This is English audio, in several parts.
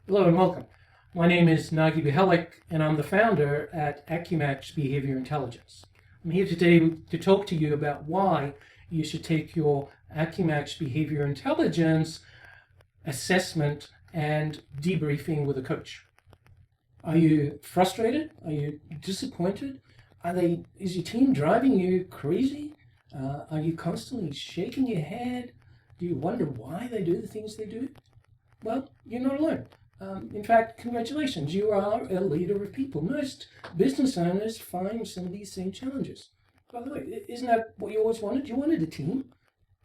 Hello and welcome. My name is Nagy Bihelik, and I'm the founder at AccuMatch Behavior Intelligence. I'm here today to talk to you about why you should take your AccuMatch Behavior Intelligence assessment and debriefing with a coach. Are you frustrated? Are you disappointed? Is your team driving you crazy? Are you constantly shaking your head? Do you wonder why they do the things they do? Well, you're not alone. In fact, congratulations, you are a leader of people. Most business owners find some of these same challenges. By the way, isn't that what you always wanted? You wanted a team,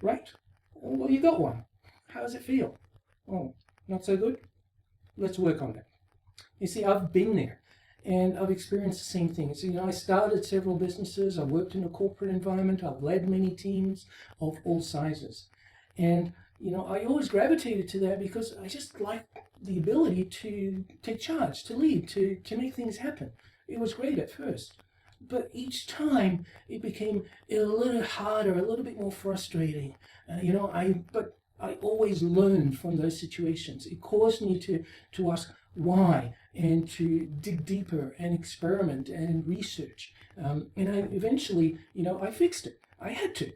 right? Well, you got one. How does it feel? Oh, not so good? Let's work on that. You see, I've been there and I've experienced the same things. I started several businesses. I worked in a corporate environment. I've led many teams of all sizes. And I always gravitated to that because I just like the ability to take charge, to lead, to make things happen. It was great at first. But each time it became a little harder, a little bit more frustrating. But I always learned from those situations. It caused me to ask why and to dig deeper and experiment and research. And I eventually, I fixed it. I had to.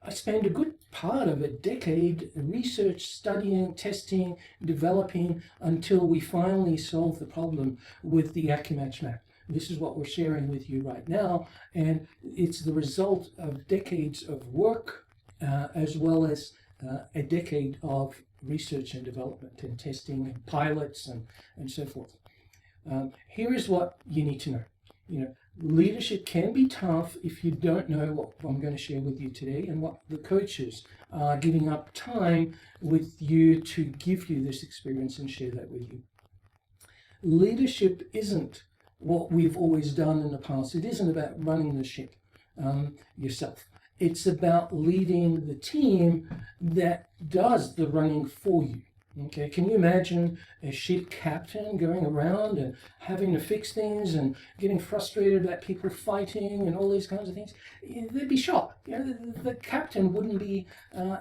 I spent a good part of a decade research, studying, testing, developing until we finally solved the problem with the AccuMatch map. This is what we're sharing with you right now, and it's the result of decades of work as well as a decade of research and development and testing and pilots and so forth. Here is what you need to know. Leadership can be tough if you don't know what I'm going to share with you today and what the coaches are giving up time with you to give you this experience and share that with you. Leadership isn't what we've always done in the past. It isn't about running the ship yourself. It's about leading the team that does the running for you. Okay, can you imagine a ship captain going around and having to fix things and getting frustrated about people fighting and all these kinds of things? They'd be shot. The captain wouldn't be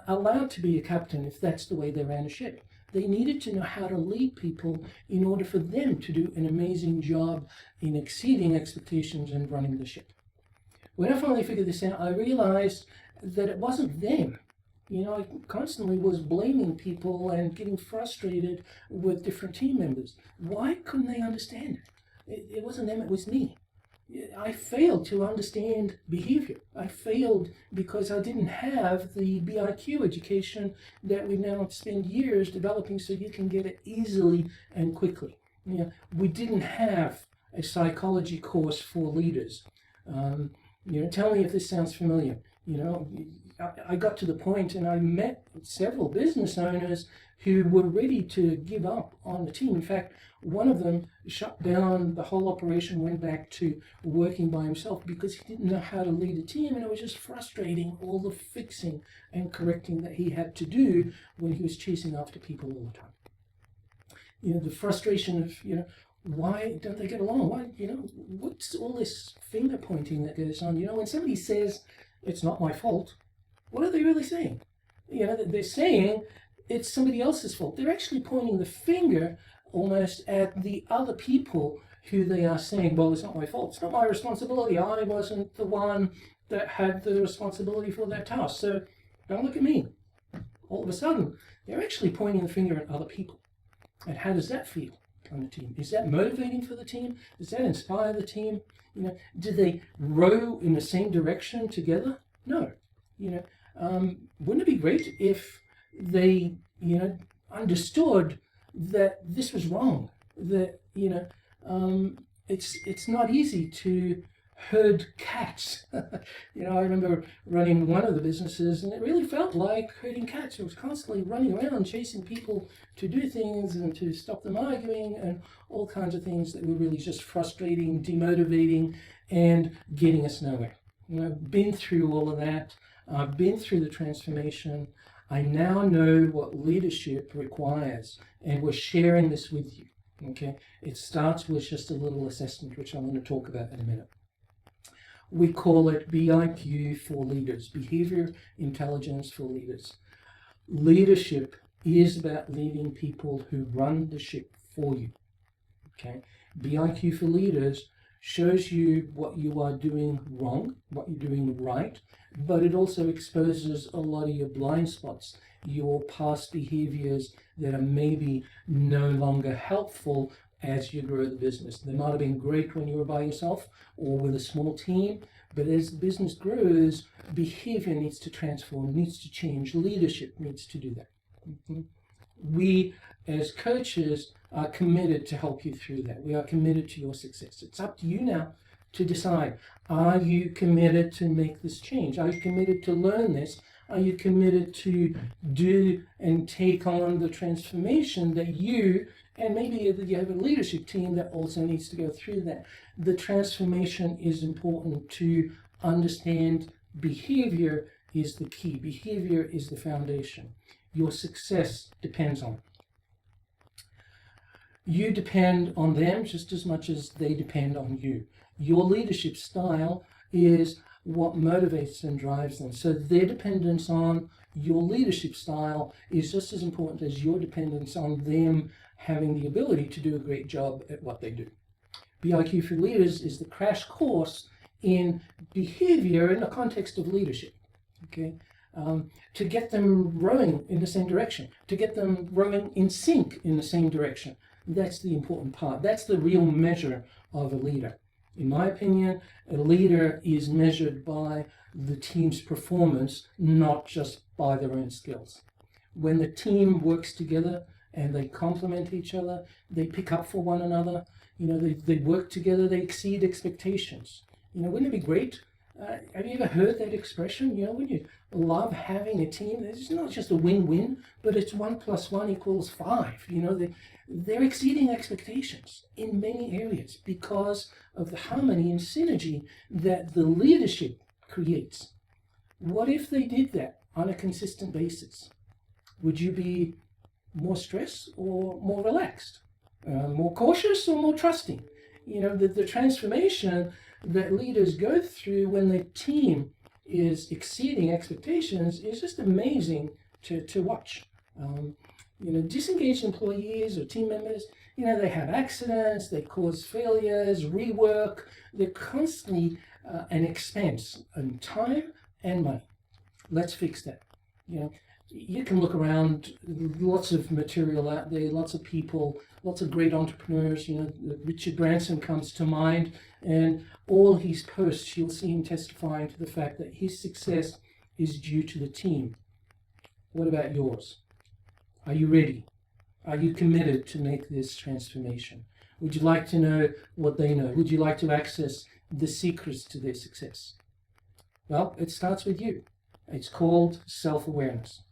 allowed to be a captain if that's the way they ran a ship. They needed to know how to lead people in order for them to do an amazing job in exceeding expectations and running the ship. When I finally figured this out, I realized that it wasn't them. I constantly was blaming people and getting frustrated with different team members. Why couldn't they understand it? It wasn't them, it was me. I failed to understand behavior. I failed because I didn't have the BIQ education that we now spend years developing so you can get it easily and quickly. We didn't have a psychology course for leaders. Tell me if this sounds familiar. I got to the point and I met several business owners who were ready to give up on the team. In fact, one of them shut down the whole operation, went back to working by himself because he didn't know how to lead a team, and it was just frustrating, all the fixing and correcting that he had to do when he was chasing after people all the time. The frustration of, why don't they get along? Why, what's all this finger pointing that goes on? When somebody says, it's not my fault, what are they really saying? They're saying it's somebody else's fault. They're actually pointing the finger almost at the other people who they are saying, well, it's not my fault. It's not my responsibility. I wasn't the one that had the responsibility for that task. So don't look at me. All of a sudden, they're actually pointing the finger at other people. And how does that feel on the team? Is that motivating for the team? Does that inspire the team? Do they row in the same direction together? No. Wouldn't it be great if they, understood that this was wrong? That, it's not easy to herd cats. I remember running one of the businesses and it really felt like herding cats. It was constantly running around chasing people to do things and to stop them arguing and all kinds of things that were really just frustrating, demotivating, and getting us nowhere. I've been through all of that. I've been through the transformation. I now know what leadership requires, and we're sharing this with you. Okay? It starts with just a little assessment, which I'm going to talk about in a minute. We call it BIQ for leaders, Behavior Intelligence for Leaders. Leadership is about leading people who run the ship for you. Okay, BIQ for Leaders shows you what you are doing wrong, what you're doing right, but it also exposes a lot of your blind spots, your past behaviors that are maybe no longer helpful as you grow the business. They might have been great when you were by yourself or with a small team, but as the business grows, behavior needs to transform, needs to change, leadership needs to do that. We, as coaches, are committed to help you through that. We are committed to your success. It's up to you now to decide, are you committed to make this change? Are you committed to learn this? Are you committed to do and take on the transformation that you, and maybe you have a leadership team that also needs to go through that. The transformation is important to understand. Behavior is the key. Behavior is the foundation. Your success depends on it. You depend on them just as much as they depend on you. Your leadership style is what motivates and drives them. So their dependence on your leadership style is just as important as your dependence on them having the ability to do a great job at what they do. BIQ for Leaders is the crash course in behavior in the context of leadership. Okay, to get them rowing in the same direction, to get them rowing in sync in the same direction. That's the important part. That's the real measure of a leader. In my opinion, a leader is measured by the team's performance, not just by their own skills. When the team works together and they complement each other, they pick up for one another, they work together, they exceed expectations. Wouldn't it be great? Have you ever heard that expression? When you love having a team, it's not just a win-win, but it's 1 + 1 = 5. They're exceeding expectations in many areas because of the harmony and synergy that the leadership creates. What if they did that on a consistent basis? Would you be more stressed or more relaxed? More cautious or more trusting? The transformation that leaders go through when the team is exceeding expectations is just amazing to watch. Disengaged employees or team members, they have accidents, they cause failures, rework. They're constantly an expense in time and money. Let's fix that. You can look around, lots of material out there, lots of people, lots of great entrepreneurs. Richard Branson comes to mind, and all his posts, you'll see him testifying to the fact that his success is due to the team. What about yours? Are you ready? Are you committed to make this transformation? Would you like to know what they know? Would you like to access the secrets to their success? Well, it starts with you. It's called self-awareness.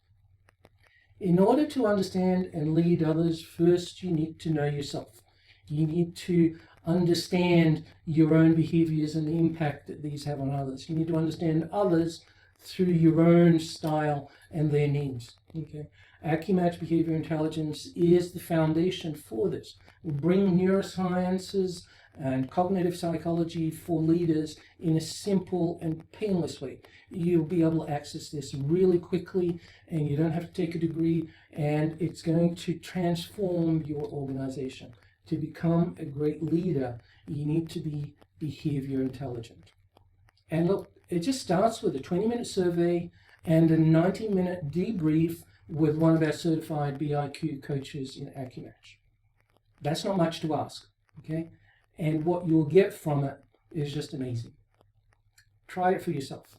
In order to understand and lead others, first you need to know yourself. You need to understand your own behaviors and the impact that these have on others. You need to understand others through your own style and their needs. Okay? AccuMatch Behavior Intelligence is the foundation for this. We bring neurosciences and cognitive psychology for leaders in a simple and painless way. You'll be able to access this really quickly, and you don't have to take a degree, and it's going to transform your organization. To become a great leader, you need to be behavior intelligent. And look, it just starts with a 20-minute survey and a 90-minute debrief with one of our certified BIQ coaches in AccuMatch. That's not much to ask, okay? And what you'll get from it is just amazing. Try it for yourself,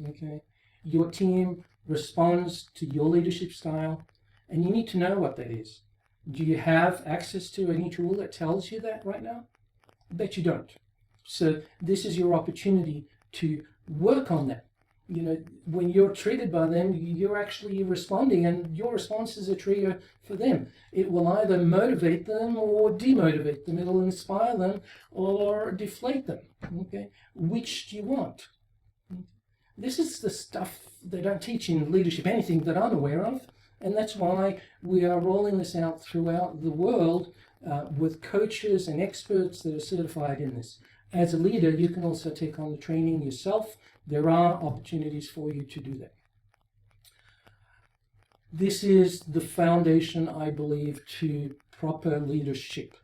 okay? Your team responds to your leadership style, and you need to know what that is. Do you have access to any tool that tells you that right now? I bet you don't. So this is your opportunity to work on that. When you're triggered by them, you're actually responding, and your response is a trigger for them. It will either motivate them or demotivate them. It'll inspire them or deflate them. Okay, which do you want? This is the stuff they don't teach in leadership, anything that I'm aware of, and that's why we are rolling this out throughout the world with coaches and experts that are certified in this. As a leader, you can also take on the training yourself. There are opportunities for you to do that. This is the foundation, I believe, to proper leadership.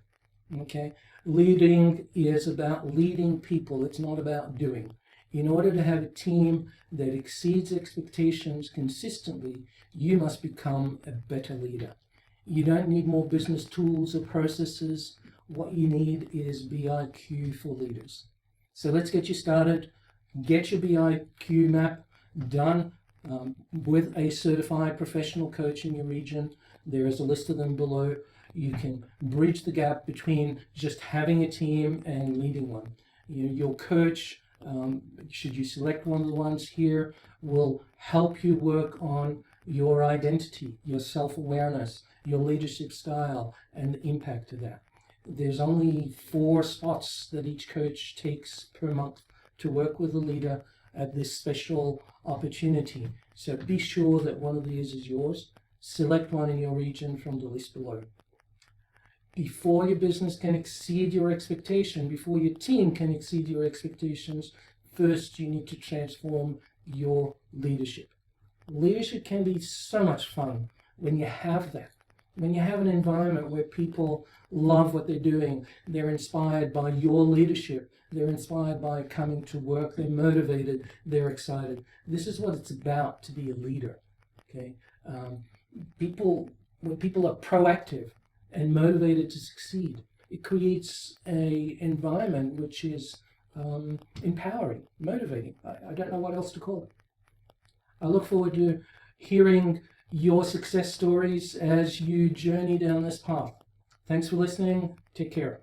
Okay? Leading is about leading people. It's not about doing. In order to have a team that exceeds expectations consistently, you must become a better leader. You don't need more business tools or processes. What you need is BIQ for leaders. So let's get you started. Get your BIQ map done with a certified professional coach in your region. There is a list of them below. You can bridge the gap between just having a team and leading one. Your coach, should you select one of the ones here, will help you work on your identity, your self-awareness, your leadership style, and the impact of that. There's only 4 spots that each coach takes per month to work with a leader at this special opportunity. So be sure that one of these is yours. Select one in your region from the list below. Before your business can exceed your expectation, before your team can exceed your expectations, first you need to transform your leadership. Leadership can be so much fun when you have that. When you have an environment where people love what they're doing, they're inspired by your leadership, they're inspired by coming to work, they're motivated, they're excited. This is what it's about to be a leader. Okay, when people are proactive and motivated to succeed, it creates an environment which is empowering, motivating. I don't know what else to call it. I look forward to hearing your success stories as you journey down this path. Thanks for listening. Take care.